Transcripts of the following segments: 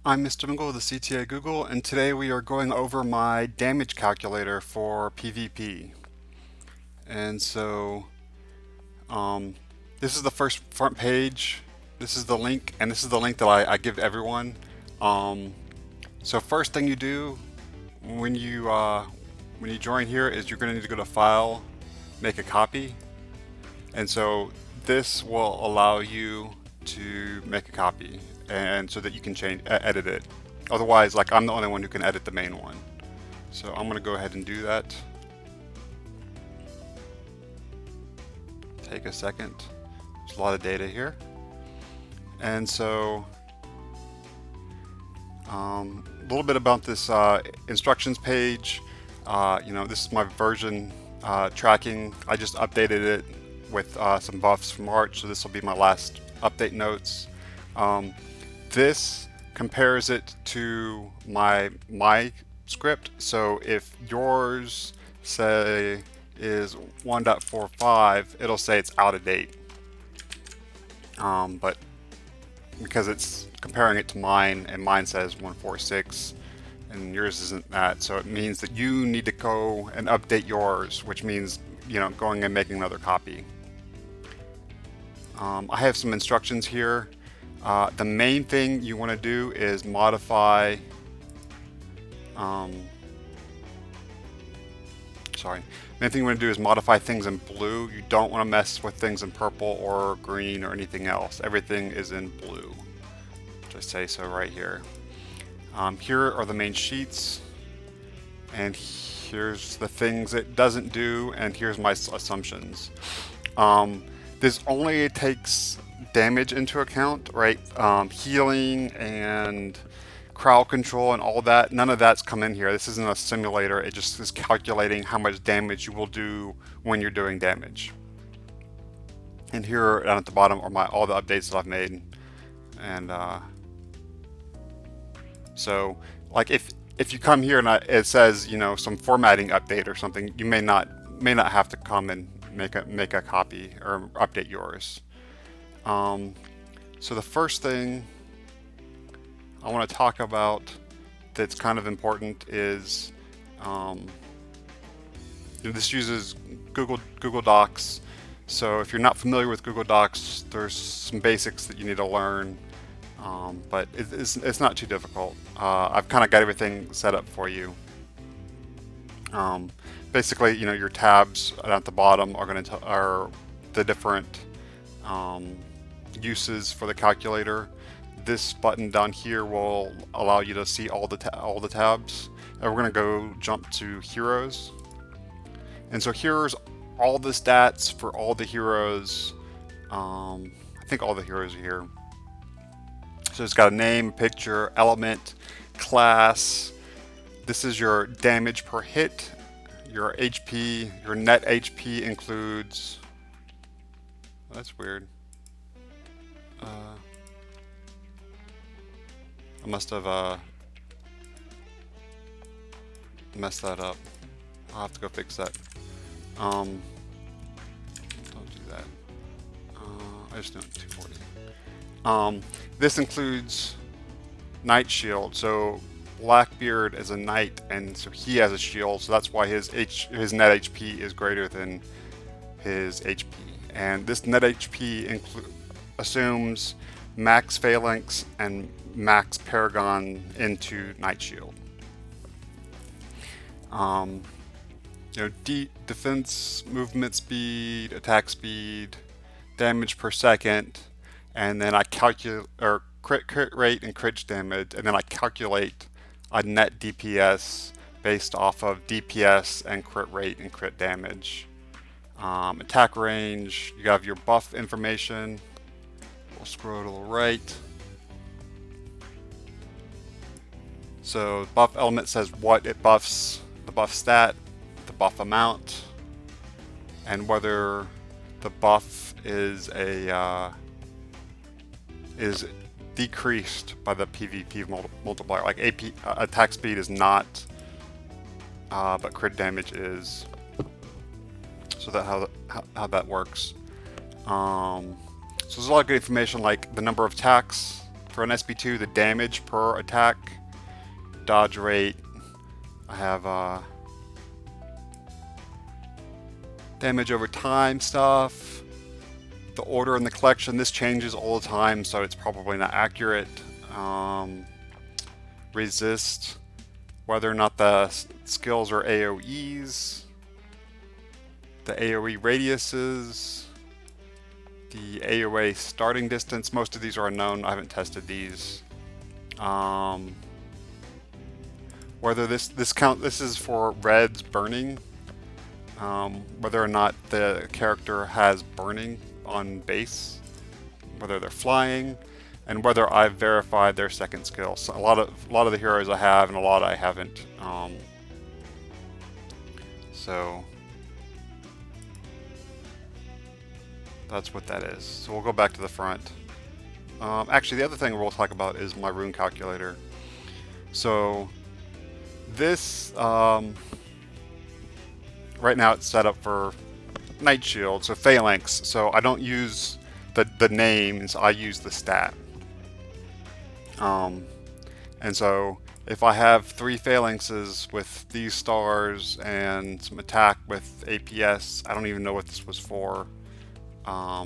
I'm Mr. Mingle with the CTA Google, and today we are going over my damage calculator for PvP. And so, um, this is the first front page. This is the link, and this is the link that I give to everyone. Um, so first thing you do when you join here is you're going to need to go to File, make a copy, and so this will allow you to make a copy, and so that you can edit it. Otherwise, like I'm the only one who can edit the main one. So I'm going to go ahead and do that. Take a second. There's a lot of data here. And so a little bit about this instructions page. This is my version tracking. I just updated it with some buffs from March, so this will be my last update notes. This compares it to my script. So if yours say is 1.45, it'll say it's out of date. But because it's comparing it to mine, and mine says 146 and yours isn't that, so it means that you need to go and update yours, which means going and making another copy. I have some instructions here. The main thing you want to do is modify main thing you want to do is modify things in blue. You don't want to mess with things in purple or green or anything else. Everything is in blue. Just say so right here. Here are the main sheets, and here's the things it doesn't do, and here's my assumptions. This only takes damage into account, right? Healing and crowd control and all that, none of that's come in here. This isn't a simulator. It just is calculating how much damage you will do when you're doing damage. And here down at the bottom are all the updates that I've made. And so like if you come here and it says some formatting update or something, you may not have to come and make a copy or update yours. So the first thing I want to talk about that's kind of important is this uses Google Docs. So if you're not familiar with Google Docs, there's some basics that you need to learn, but it's not too difficult. I've kind of got everything set up for you. Basically, your tabs at the bottom are the different uses for the calculator. This button down here will allow you to see all the tabs. And we're going to go jump to heroes. And so here's all the stats for all the heroes. I think all the heroes are here. So it's got a name, picture, element, class. This is your damage per hit, your HP, your net HP includes. That's weird. I must have messed that up. I'll have to go fix that. Don't do that. I just do it 240. This includes Knight Shield. So Blackbeard is a knight, and so he has a shield. So that's why his net HP is greater than his HP. And this net HP assumes max phalanx and max paragon into Knight Shield. Defense, movement speed, attack speed, damage per second, and then I calculate crit rate and crit damage, and then I calculate a net DPS based off of DPS and crit rate and crit damage. Attack range, you have your buff information. We'll scroll to the right. So buff element says what it buffs, the buff stat, the buff amount, and whether the buff is decreased by the PvP multiplier. Like attack speed is not, but crit damage is. So that how that works. So there's a lot of good information, like the number of attacks for an SP2, the damage per attack, dodge rate. I have damage over time stuff, the order in the collection. This changes all the time, so it's probably not accurate. Resist, whether or not the skills are AoEs, the AoE radiuses, the AoE starting distance. Most of these are unknown. I haven't tested these. Whether this is for Red's burning, whether or not the character has burning on base, whether they're flying, and whether I've verified their second skill. So a lot of the heroes I have, and a lot I haven't. So that's what that is. So we'll go back to the front. Actually, the other thing we'll talk about is my rune calculator. So this, right now it's set up for Night Shield, so Phalanx. So I don't use the names, I use the stat. And so if I have 3 phalanxes with these stars and some attack with APS, I don't even know what this was for.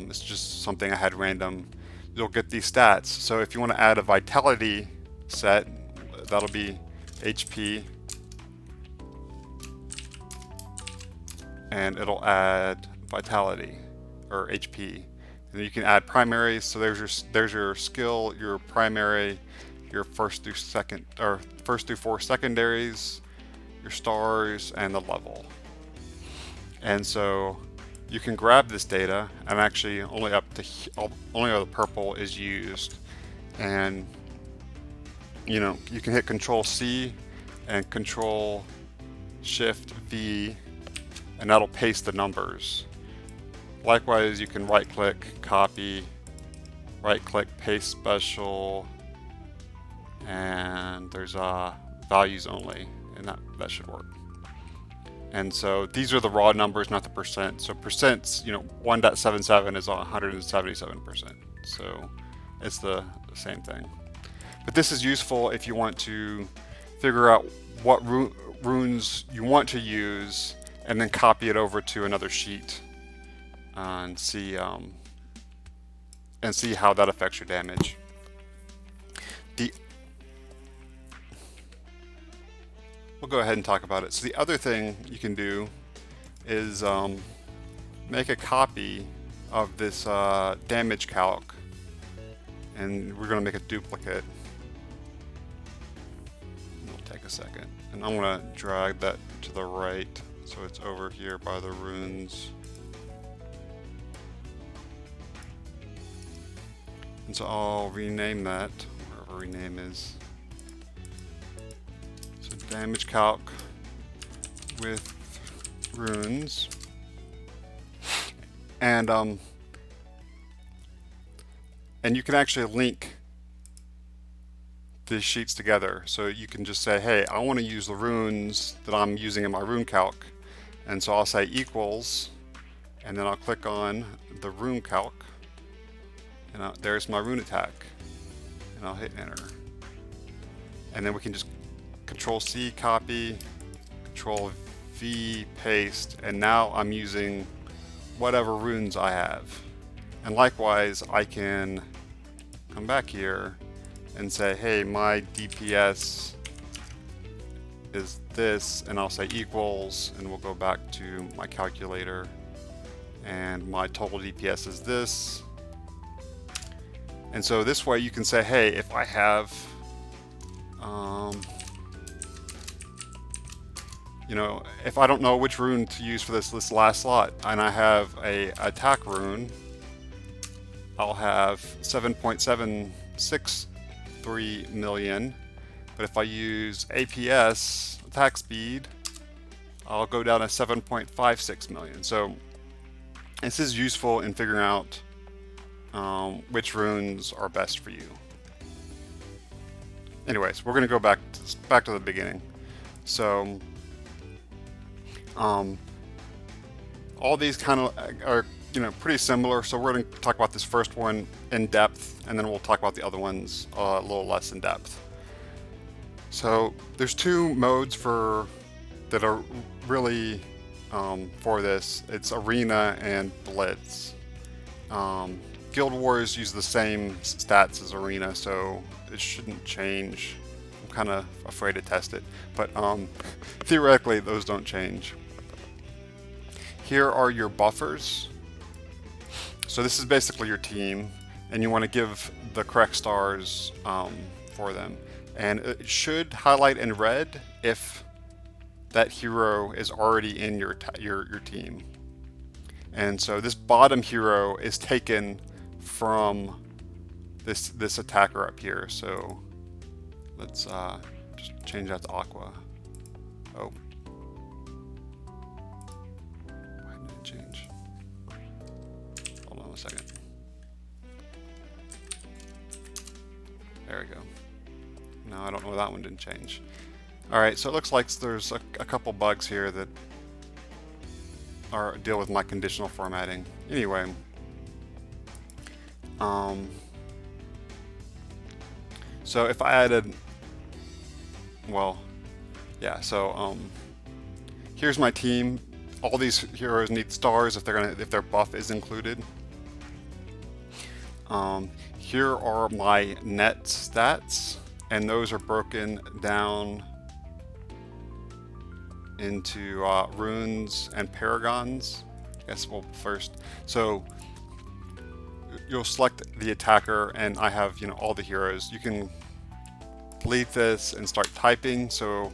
It's just something I had random. You'll get these stats. So if you want to add a vitality set, that'll be HP. And it'll add vitality, or HP. And you can add primaries. So there's your skill, your primary, your first through 4 secondaries, your stars, and the level. And so you can grab this data, and actually only the purple is used. And you can hit Control C and Control Shift V, and that'll paste the numbers. Likewise, you can right click, copy, right click, paste special, and there's values only, and that should work. And so these are the raw numbers, not the percent. So percents, 1.77 is 177%. So it's the same thing. But this is useful if you want to figure out what runes you want to use, and then copy it over to another sheet and see how that affects your damage. We'll go ahead and talk about it. So the other thing you can do is make a copy of this damage calc, and we're going to make a duplicate. It'll take a second, and I'm going to drag that to the right so it's over here by the runes. And so I'll rename that, wherever rename is. So damage calc with runes. And you can actually link these sheets together. So you can just say, hey, I want to use the runes that I'm using in my rune calc. And so I'll say equals, and then I'll click on the rune calc, and there's my rune attack, and I'll hit enter. And then we can just Control C, copy, Control V, paste, and now I'm using whatever runes I have. And likewise, I can come back here and say, hey, my DPS is this, and I'll say equals, and we'll go back to my calculator, and my total DPS is this. And so this way you can say, hey, if I have if I don't know which rune to use for this last slot, and I have a attack rune, I'll have 7.763 million. But if I use APS, attack speed, I'll go down to 7.56 million. So this is useful in figuring out which runes are best for you. Anyways, we're going to go back to the beginning. So all these kind of are pretty similar. So we're going to talk about this first one in depth, and then we'll talk about the other ones a little less in depth. So there's two modes that are really for this. It's Arena and Blitz. Guild Wars use the same stats as Arena, so it shouldn't change. I'm kind of afraid to test it, but theoretically those don't change. Here are your buffers. So this is basically your team, and you want to give the correct stars for them. And it should highlight in red if that hero is already in your team. And so this bottom hero is taken from this attacker up here. So let's just change that to Aqua. Oh, why didn't it change? Hold on a second. There we go. No, I don't know why that one didn't change. Alright, so it looks like there's a couple bugs here that deal with my conditional formatting. Anyway, so if I added, well, yeah, so here's my team. All these heroes need stars if their buff is included. Here are my net stats, and those are broken down into runes and paragons. I guess we'll first. So you'll select the attacker, and I have all the heroes. You can delete this and start typing. So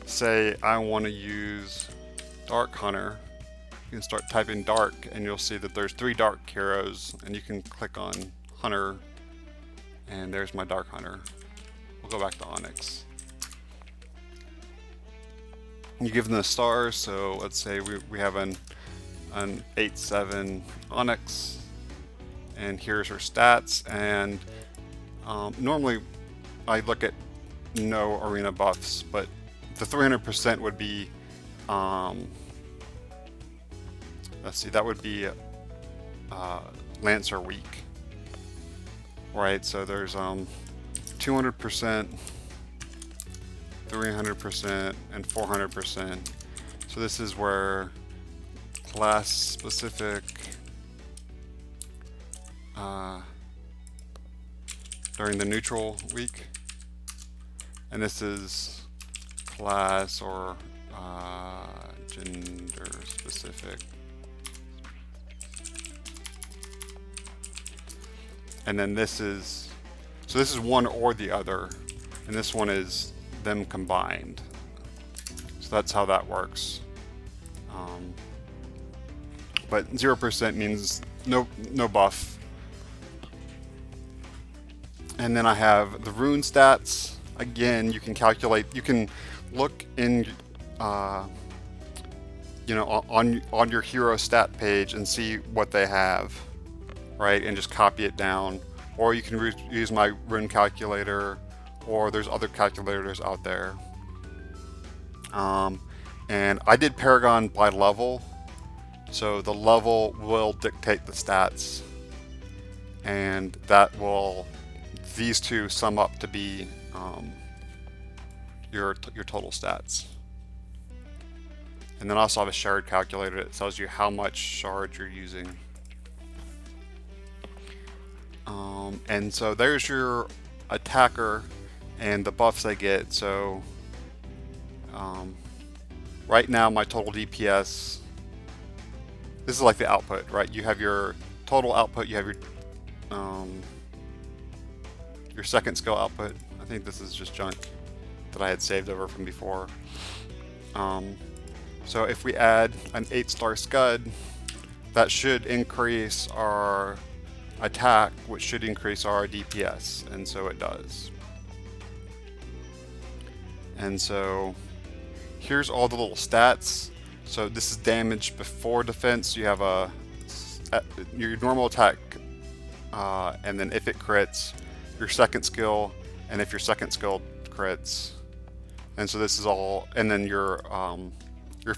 say I want to use Dark Hunter. You can start typing Dark, and you'll see that there's 3 Dark heroes, and you can click on Hunter, and there's my Dark Hunter. We'll go back to Onyx. You give them the stars, so let's say we have an 8/7 Onyx, and here's her stats. And normally I look at no arena buffs, but the 300% would be let's see, that would be Lancer weak, right? So there's 200%, 300%, and 400%. So this is where class specific during the neutral week, and this is class or gender specific. And then this is, so this is one or the other, and this one is them combined. So that's how that works. But 0% means no buff. And then I have the rune stats. Again, you can calculate. You can look in, on your hero stat page and see what they have, right? And just copy it down. Or you can use my rune calculator, or there's other calculators out there. And I did Paragon by level, so the level will dictate the stats, and that will, these two sum up to be your total stats. And then I also have a shard calculator that tells you how much shard you're using. And so there's your attacker and the buffs they get. So right now my total DPS, this is like the output, right? You have your total output, you have your second skill output. I think this is just junk that I had saved over from before. So if we add an 8-star Scud, that should increase our attack, which should increase our DPS, and so it does. And so here's all the little stats. So this is damage before defense. You have your normal attack, and then if it crits, your second skill, and if your second skill crits. And so this is all, and then your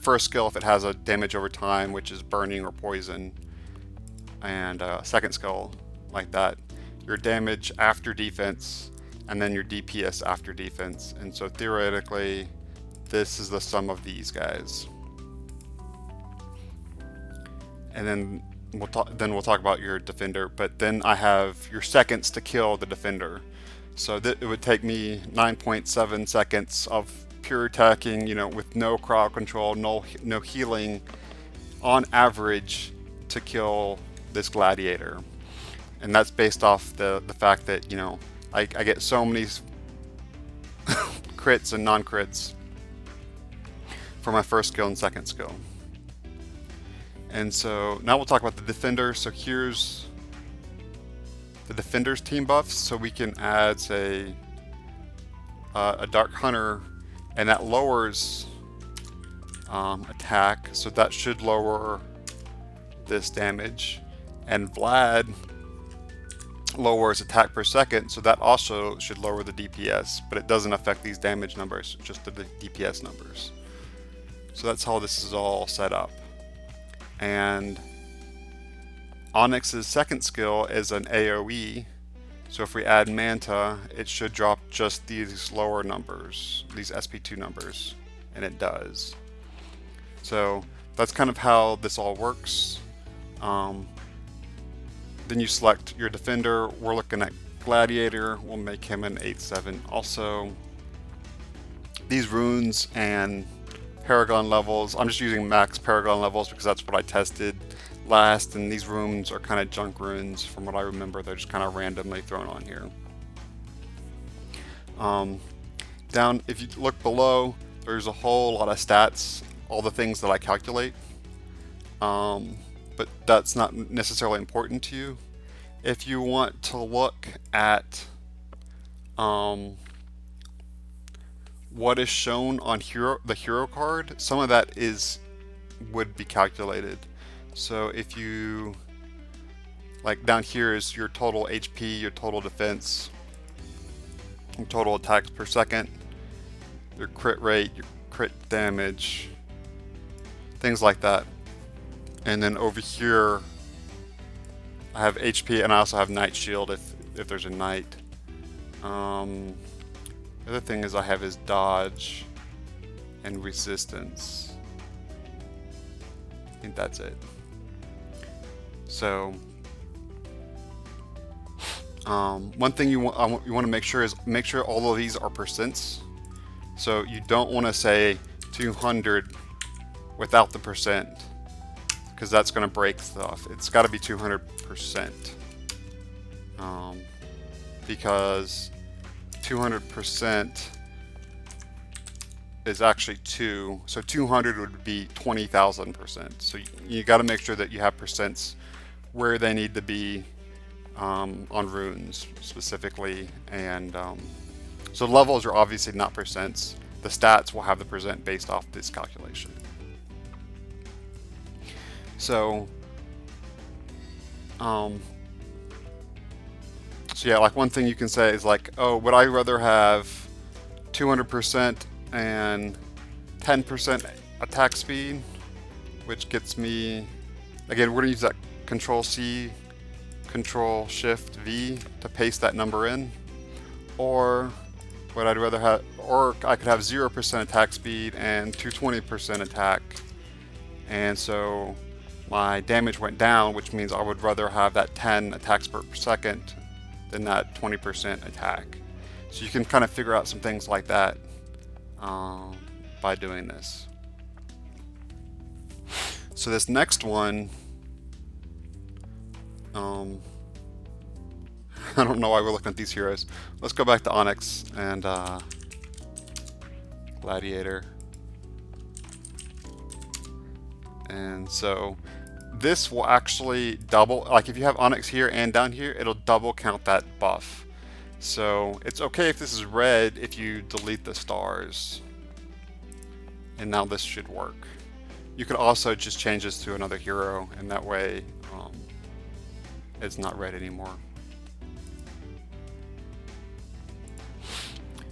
first skill if it has a damage over time, which is burning or poison, and second skill like that, your damage after defense, and then your DPS after defense. And so theoretically, this is the sum of these guys. And then we'll talk about your defender. But then I have your seconds to kill the defender. So it would take me 9.7 seconds of pure attacking, with no crowd control, no healing, on average, to kill this gladiator. And that's based off the fact that I get so many crits and non-crits for my first skill and second skill. And so now we'll talk about the defender. So here's the defender's team buffs. So we can add, say, a Dark Hunter, and that lowers attack. So that should lower this damage. And Vlad lowers attack per second, so that also should lower the DPS, but it doesn't affect these damage numbers, just the DPS numbers. So that's how this is all set up. And Onyx's second skill is an AoE, so if we add Manta, it should drop just these lower numbers, these SP2 numbers, and it does. So that's kind of how this all works. Then you select your defender. We're looking at Gladiator. We'll make him an 8/7 also. These runes and Paragon levels, I'm just using max Paragon levels because that's what I tested last, and these runes are kind of junk runes from what I remember. They're just kind of randomly thrown on here. Down, if you look below, there's a whole lot of stats, all the things that I calculate. But that's not necessarily important to you. If you want to look at what is shown on the hero card, some of that would be calculated. So if you, like down here is your total HP, your total defense, your total attacks per second, your crit rate, your crit damage, things like that. And then over here, I have HP, and I also have Night Shield if there's a Night. The other thing is I have is Dodge and Resistance. I think that's it. So, one thing you want to make sure is all of these are percents. So you don't want to say 200 without the percent, because that's going to break stuff. It's got to be 200%, because 200% is actually 2, so 200 would be 20,000%. So you got to make sure that you have percents where they need to be on runes specifically, and so levels are obviously not percents. The stats will have the percent based off this calculation. So, so yeah, like one thing you can say is like, oh, would I rather have 200% and 10% attack speed, which gets me, again, we're gonna use that Control C, Control Shift V to paste that number in, or what I'd rather have, or I could have 0% attack speed and 220% attack, and so my damage went down, which means I would rather have that 10 attacks per second than that 20% attack. So you can kind of figure out some things like that by doing this. So this next one, I don't know why we're looking at these heroes. Let's go back to Onyx and Gladiator. And so this will actually double, like if you have Onyx here and down here, it'll double count that buff. So it's okay if this is red if you delete the stars. And now this should work. You could also just change this to another hero, and that way it's not red anymore.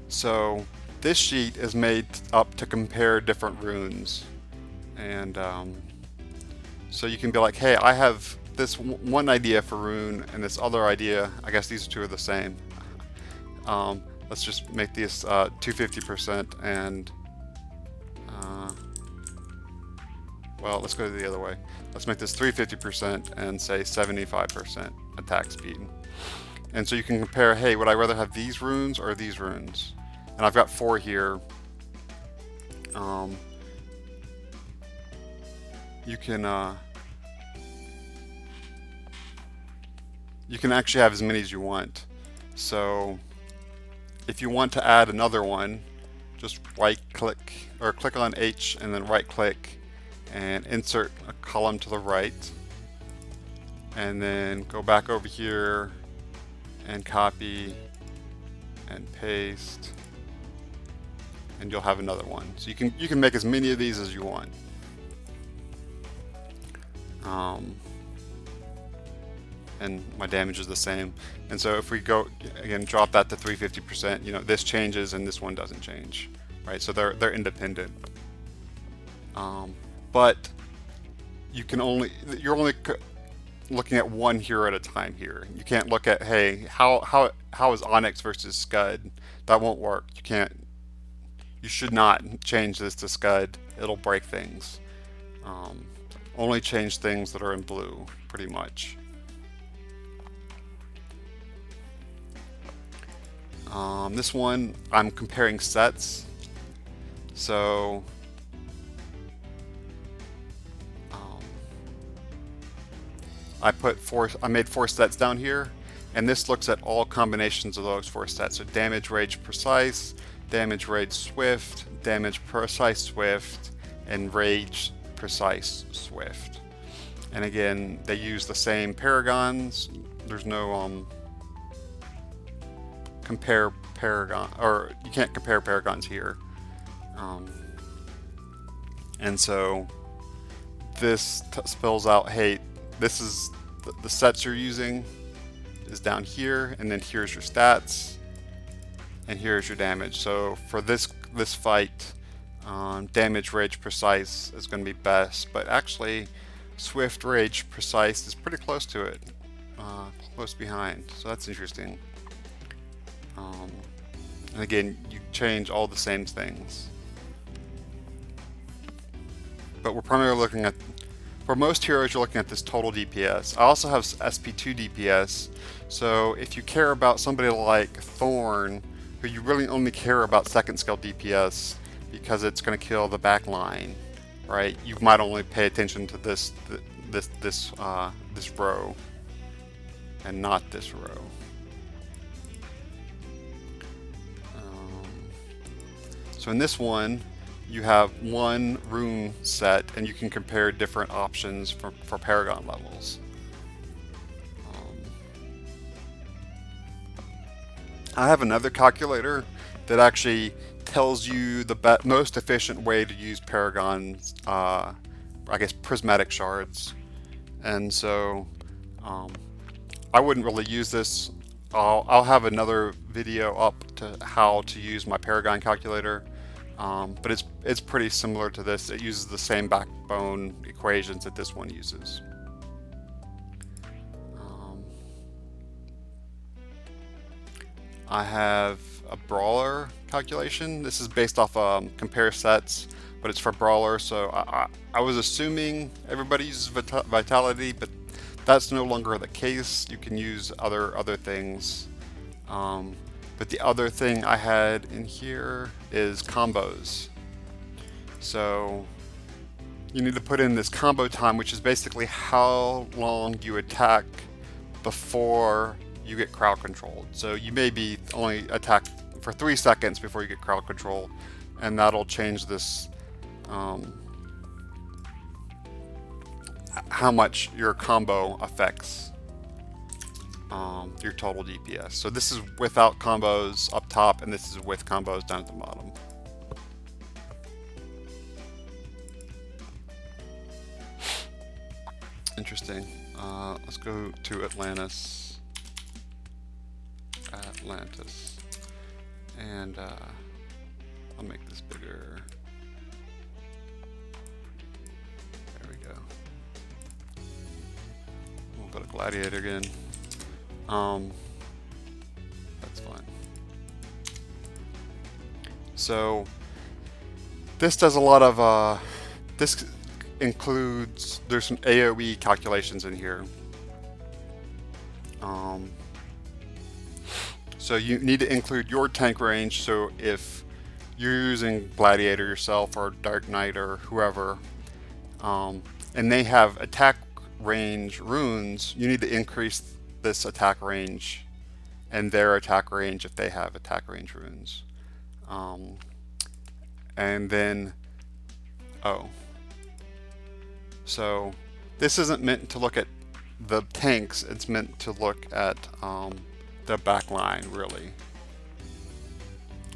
So this sheet is made up to compare different runes, and so you can be like, hey, I have this one idea for Rune and this other idea, I guess these two are the same. Let's just make this 250% and well, let's go the other way. Let's make this 350% and say 75% attack speed. And so you can compare, hey, would I rather have these runes or these runes? And I've got 4 here. You can actually have as many as you want. So if you want to add another one, just right click or click on H and then right click and insert a column to the right, and then go back over here and copy and paste, and you'll have another one. So you can make as many of these as you want. And my damage is the same. And so if we go again, drop that to 350%, you know, this changes and this one doesn't change, right? So they're independent. But you're only looking at one hero at a time here. You can't look at, hey, how is Onyx versus Scud? That won't work. You should not change this to Scud. It'll break things. Only change things that are in blue, pretty much. This one, I'm comparing sets. So I made 4 sets down here, and this looks at all combinations of those 4 sets. So damage, rage, precise, damage, rage, swift, damage, precise, swift, and rage, precise, swift. And again, they use the same paragons. There's no compare paragon, or you can't compare paragons here. And so this spells out, hey, this is the sets you're using is down here, and then here's your stats, and here's your damage. So for this fight, damage, rage, precise is going to be best, but actually swift, rage, precise is pretty close to it, close behind. So that's interesting. And again, you change all the same things. But we're primarily looking at, for most heroes, you're looking at this total DPS. I also have SP2 DPS, so if you care about somebody like Thorn, who you really only care about second scale DPS because it's going to kill the back line, right? You might only pay attention to this row and not this row. So in this one, you have one rune set, and you can compare different options for paragon levels. I have another calculator that actually tells you the most efficient way to use paragons, I guess prismatic shards. And so I wouldn't really use this. I'll have another video up to how to use my paragon calculator. But it's pretty similar to this. It uses the same backbone equations that this one uses. I have a brawler calculation. This is based off compare sets, but it's for brawler. So I was assuming everybody uses vitality, but that's no longer the case. You can use other things. But the other thing I had in here is combos. So you need to put in this combo time, which is basically how long you attack before you get crowd controlled. So you may be only attack for 3 seconds before you get crowd control, and that'll change this, how much your combo affects your total DPS. So this is without combos up top, and this is with combos down at the bottom. Interesting. Let's go to Atlantis, and I'll make this bigger. There we go. put a gladiator again. That's fine. So this does a lot of this includes, there's some AoE calculations in here. So you need to include your tank range. So if you're using Gladiator yourself or Dark Knight or whoever, and they have attack range runes, you need to increase this attack range and their attack range if they have attack range runes. And then, so this isn't meant to look at the tanks, it's meant to look at the back line, really.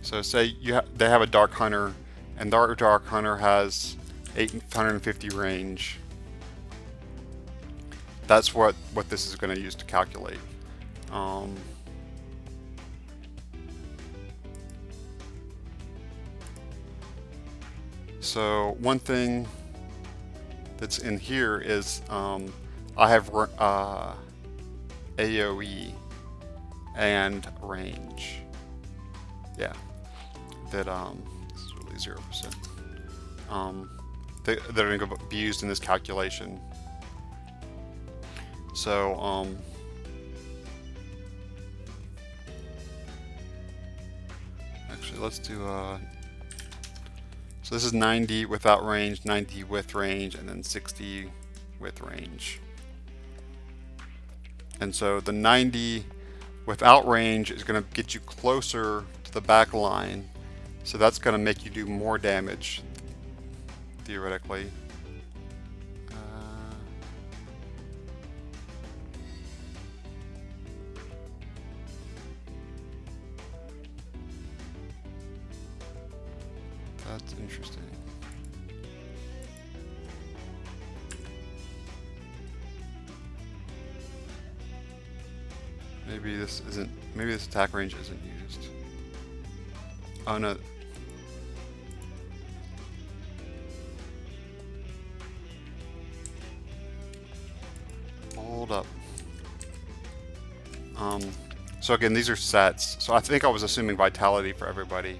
So say they have a Dark Hunter, and their Dark Hunter has 850 range. That's what this is going to use to calculate. So one thing that's in here is I have AoE and range. Yeah, that this is really 0%. That are going to be used in this calculation. So actually, let's do so this is 90 without range, 90 with range, and then 60 with range. And so the 90 without range is going to get you closer to the back line, so that's going to make you do more damage, theoretically. That's interesting. Maybe this isn't, maybe this attack range isn't used. Oh no. Hold up. So again, these are sets. So I think I was assuming vitality for everybody.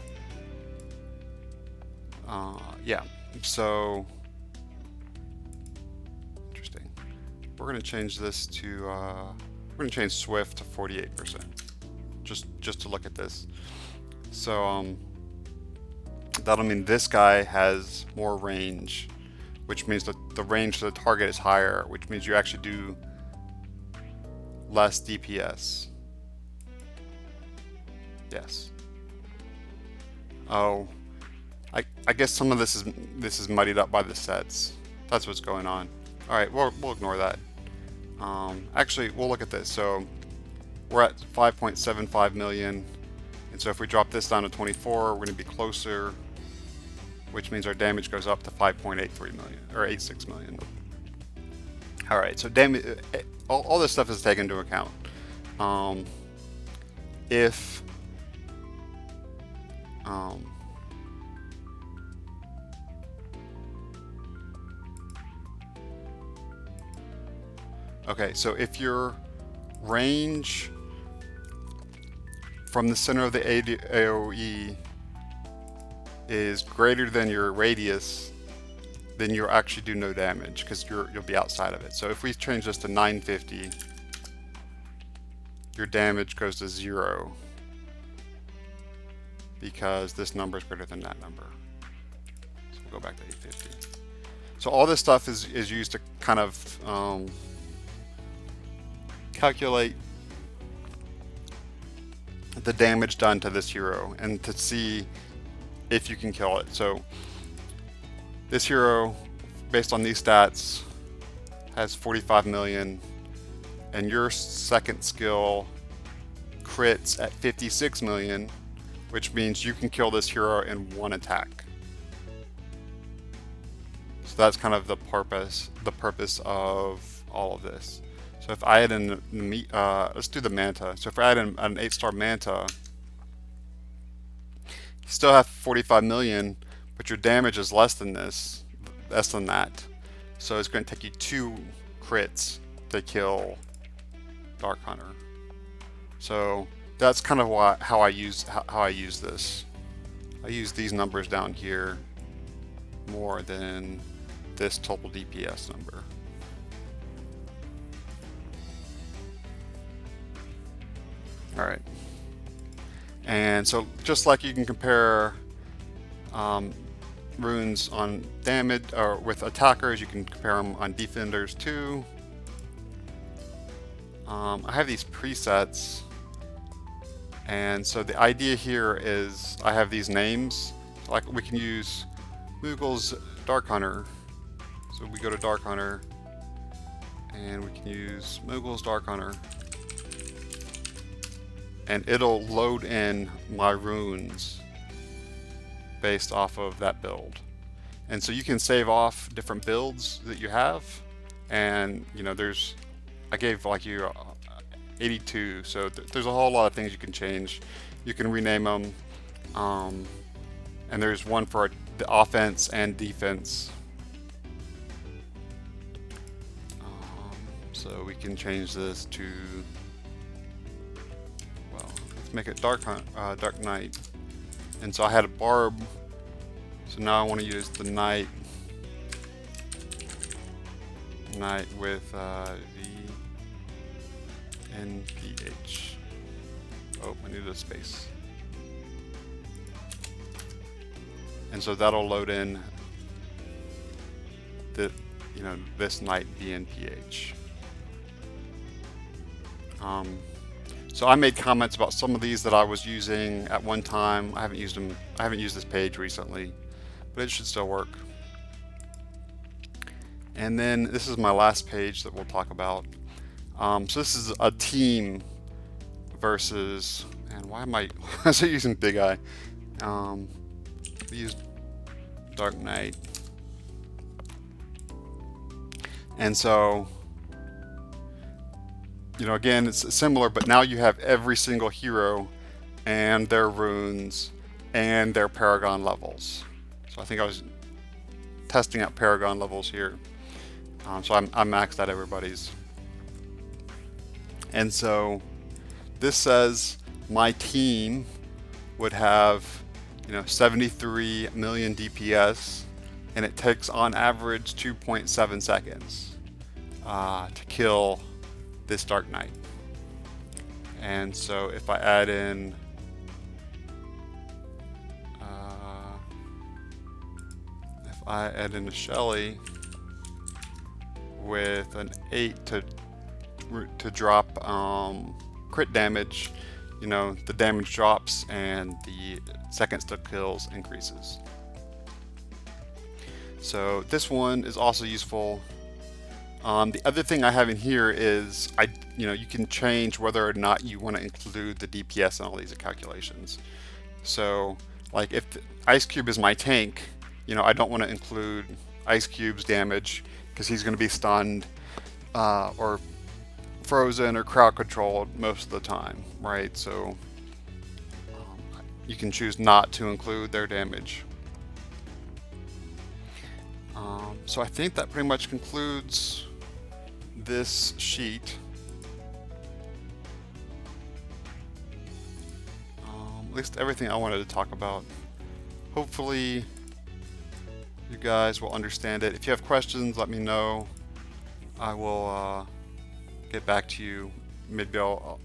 Yeah, so interesting. We're going to change this to we're going to change Swift to 48%, just to look at this. So that'll mean this guy has more range, which means that the range to the target is higher, which means you actually do less DPS. Yes. Oh, I guess some of this is muddied up by the sets. That's what's going on. All right, we'll ignore that. Actually, we'll look at this. So we're at 5.75 million, and so if we drop this down to 24, we're going to be closer, which means our damage goes up to 5.83 million or 86 million. All right, so damage, all this stuff is taken into account. Okay, so if your range from the center of the AoE is greater than your radius, then you'll actually do no damage because you'll be outside of it. So if we change this to 950, your damage goes to 0 because this number is greater than that number. So we'll go back to 850. So all this stuff is used to kind of calculate the damage done to this hero and to see if you can kill it. So this hero, based on these stats, has 45 million, and your second skill crits at 56 million, which means you can kill this hero in one attack. So that's kind of the purpose of all of this. So if I had let's do the Manta. So if I had an 8-star Manta, you still have 45 million, but your damage is less than that. So it's going to take you 2 crits to kill Dark Hunter. So that's kind of how I use this. I use these numbers down here more than this total DPS number. All right. And so just like you can compare runes on damage or with attackers, you can compare them on defenders too. I have these presets, and so the idea here is I have these names. Like we can use Moogle's Dark Hunter. So we go to Dark Hunter, and we can use Moogle's Dark Hunter, and it'll load in my runes based off of that build. And so you can save off different builds that you have, and you know I gave like you 82, so there's a whole lot of things you can change. You can rename them, and there's one for the offense and defense. So we can change this to, well, let's make it Dark Knight. And so I had a barb, so now I want to use the Knight with NPH. Oh, I needed a space. And so that'll load in the, this Knight VNPH. So I made comments about some of these that I was using at one time. I haven't used them. I haven't used this page recently, but it should still work. And then this is my last page that we'll talk about. So this is a team versus, and why am I using Big Eye? Use Dark Knight. And so, again, it's similar, but now you have every single hero and their runes and their Paragon levels. So I think I was testing out Paragon levels here. So I maxed out everybody's. And so this says my team would have 73 million DPS, and it takes on average 2.7 seconds to kill this Dark Knight. And so if I add in a Shelly with an 8 to drop crit damage, the damage drops and the seconds to kills increases. So this one is also useful. The other thing I have in here is you can change whether or not you want to include the DPS in all these calculations. So like if the Ice Cube is my tank, I don't want to include Ice Cube's damage because he's going to be stunned or frozen or crowd controlled most of the time, right? So you can choose not to include their damage. So I think that pretty much concludes this sheet. At least everything I wanted to talk about. Hopefully you guys will understand it. If you have questions, let me know. I will get back to you mid-bill.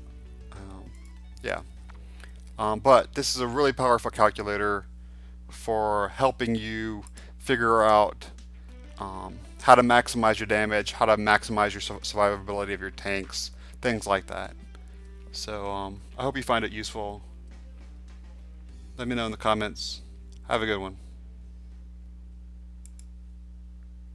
But this is a really powerful calculator for helping you figure out how to maximize your damage, how to maximize your survivability of your tanks, things like that. So I hope you find it useful. Let me know in the comments. Have a good one.